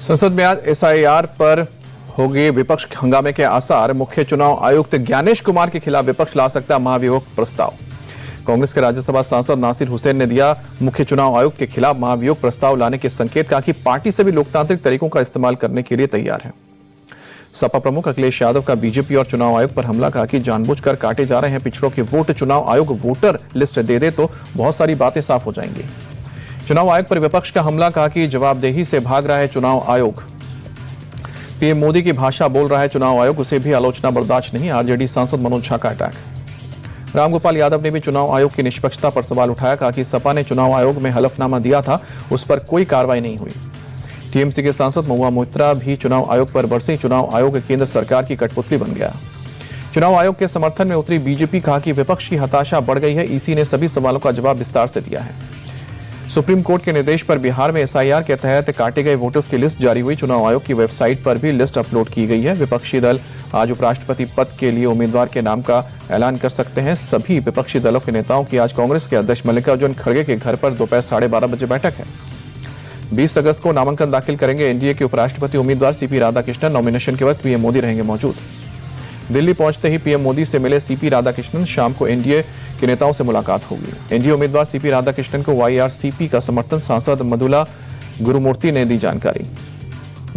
संसद में आज एसआईआर पर होंगे विपक्ष हंगामे के आसार। मुख्य चुनाव आयुक्त ज्ञानेश कुमार के खिलाफ विपक्ष ला सकता महाभियोग प्रस्ताव। कांग्रेस के राज्यसभा सांसद नासिर हुसैन ने दिया मुख्य चुनाव आयुक्त के खिलाफ महाभियोग प्रस्ताव लाने के संकेत। कहा कि पार्टी सभी लोकतांत्रिक तरीकों का इस्तेमाल करने के लिए तैयार है। सपा प्रमुख अखिलेश यादव का बीजेपी और चुनाव आयोग पर हमला। कहा कि जानबूझकर काटे जा रहे हैं पिछड़ों के वोट। चुनाव आयोग वोटर लिस्ट दे तो बहुत सारी बातें साफ हो जाएंगी। चुनाव आयोग पर विपक्ष का हमला। कहा कि जवाबदेही से भाग रहा है चुनाव आयोग। पीएम मोदी की भाषा बोल रहा है चुनाव आयोग, उसे भी आलोचना बर्दाश्त नहीं। आरजेडी सांसद मनोज झा का अटैक। रामगोपाल यादव ने भी चुनाव आयोग की निष्पक्षता पर सवाल उठाया। कहा कि सपा ने चुनाव आयोग में हलफनामा दिया था, उस पर कोई कार्रवाई नहीं हुई। टीएमसी के सांसद महुआ मोइत्रा भी चुनाव आयोग पर बरसे। चुनाव आयोग केंद्र सरकार की कठपुतली बन गया। चुनाव आयोग के समर्थन में उतरी बीजेपी। कहा कि विपक्ष की हताशा बढ़ गई है। ईसी ने सभी सवालों का जवाब विस्तार से दिया है। सुप्रीम कोर्ट के निर्देश पर बिहार में एसआईआर के तहत काटे गए वोटर्स की लिस्ट जारी हुई। चुनाव आयोग की वेबसाइट पर भी लिस्ट अपलोड की गई है। विपक्षी दल आज उपराष्ट्रपति पद के लिए उम्मीदवार के नाम का ऐलान कर सकते हैं। सभी विपक्षी दलों के नेताओं की आज कांग्रेस के अध्यक्ष मल्लिकार्जुन खड़गे के घर पर दोपहर 12:30 बजे बैठक है। 20 अगस्त को नामांकन दाखिल करेंगे एनडीए के उपराष्ट्रपति उम्मीदवार सीपी राधाकृष्णन। नॉमिनेशन के वक्त पीएम मोदी रहेंगे मौजूद। दिल्ली पहुंचते ही पीएम मोदी से मिले सीपी राधाकृष्णन। शाम को एनडीए के नेताओं से मुलाकात होगी। एनडीए उम्मीदवार सीपी राधाकृष्णन को वाईआरसीपी का समर्थन। सांसद मधुला गुरुमूर्ति ने दी जानकारी।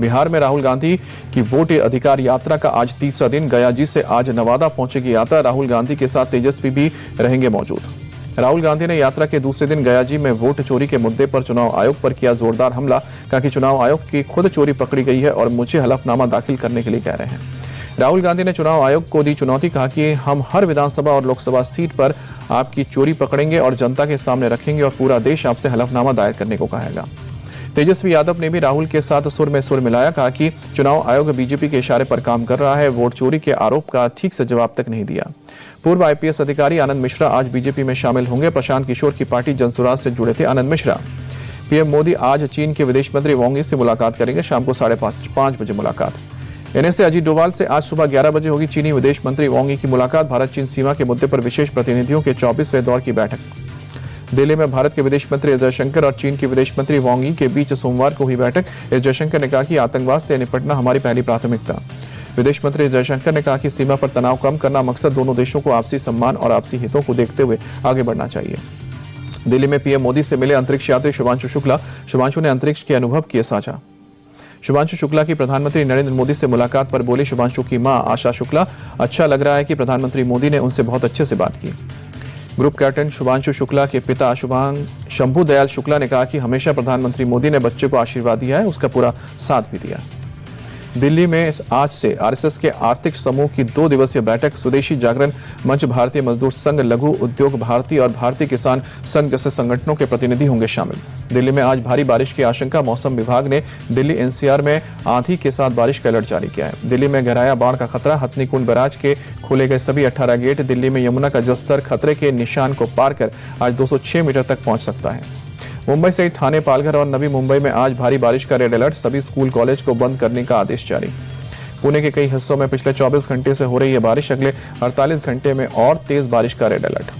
बिहार में राहुल गांधी की वोट अधिकार यात्रा का आज तीसरा दिन। गयाजी से आज नवादा पहुंचेगी यात्रा। राहुल गांधी के साथ तेजस्वी भी रहेंगे मौजूद। राहुल गांधी ने यात्रा के दूसरे दिन गयाजी में वोट चोरी के मुद्दे पर चुनाव आयोग पर किया जोरदार हमला। कहा कि चुनाव आयोग की खुद चोरी पकड़ी गई है और मुझे हलफनामा दाखिल करने के लिए कह रहे हैं। राहुल गांधी ने चुनाव आयोग को दी चुनौती। कहा कि हम हर विधानसभा और लोकसभा सीट पर आपकी चोरी पकड़ेंगे और जनता के सामने रखेंगे और पूरा देश आपसे हलफनामा दायर करने को कहेगा। तेजस्वी यादव ने भी राहुल के साथ सुर में सुर मिलाया। कहा कि चुनाव आयोग बीजेपी के इशारे पर काम कर रहा है। वोट चोरी के आरोप का ठीक से जवाब तक नहीं दिया। पूर्व आईपीएस अधिकारी आनंद मिश्रा आज बीजेपी में शामिल होंगे। प्रशांत किशोर की पार्टी जनसुराज से जुड़े थे आनंद मिश्रा। पीएम मोदी आज चीन के विदेश मंत्री वांग यी से मुलाकात करेंगे। शाम को 5:30 बजे मुलाकात। एनएसए अजीत डोभाल से आज सुबह 11 बजे होगी चीनी विदेश मंत्री वांग यी की मुलाकात। भारत चीन सीमा के मुद्दे पर विशेष प्रतिनिधियों के 24वें दौर की बैठक। दिल्ली में भारत के विदेश मंत्री एस जयशंकर और चीन के विदेश मंत्री वांग यी के बीच सोमवार को हुई बैठक। एस जयशंकर ने कहा कि आतंकवाद से निपटना हमारी पहली प्राथमिकता। विदेश मंत्री एस जयशंकर ने कहा कि सीमा पर तनाव कम करना मकसद। दोनों देशों को आपसी सम्मान और आपसी हितों को देखते हुए आगे बढ़ना चाहिए। दिल्ली में पीएम मोदी से मिले अंतरिक्ष यात्री शुभांशु शुक्ला। शुभांशु ने अंतरिक्ष के अनुभव किए साझा। शुभांशु शुक्ला की प्रधानमंत्री नरेंद्र मोदी से मुलाकात पर बोली शुभांशु की मां आशा शुक्ला। अच्छा लग रहा है कि प्रधानमंत्री मोदी ने उनसे बहुत अच्छे से बात की। ग्रुप कैप्टन शुभांशु शुक्ला के पिता शंभू दयाल शुक्ला ने कहा कि हमेशा प्रधानमंत्री मोदी ने बच्चे को आशीर्वाद दिया है, उसका पूरा साथ भी दिया। दिल्ली में आज से आरएसएस के आर्थिक समूह की 2 दिवसीय बैठक। स्वदेशी जागरण मंच, भारतीय मजदूर संघ, लघु उद्योग भारती और भारतीय किसान संघ जैसे संगठनों के प्रतिनिधि होंगे शामिल। दिल्ली में आज भारी बारिश की आशंका। मौसम विभाग ने दिल्ली एनसीआर में आंधी के साथ बारिश का अलर्ट जारी किया है। दिल्ली में गहराया बाढ़ का खतरा। हथनीकुंड बैराज के खोले गए सभी 18 गेट। दिल्ली में यमुना का जलस्तर खतरे के निशान को पार कर आज 206 मीटर तक पहुंच सकता है। मुंबई सहित ठाणे, पालघर और नवी मुंबई में आज भारी बारिश का रेड अलर्ट। सभी स्कूल कॉलेज को बंद करने का आदेश जारी। पुणे के कई हिस्सों में पिछले 24 घंटे से हो रही है बारिश। अगले 48 घंटे में और तेज बारिश का रेड अलर्ट।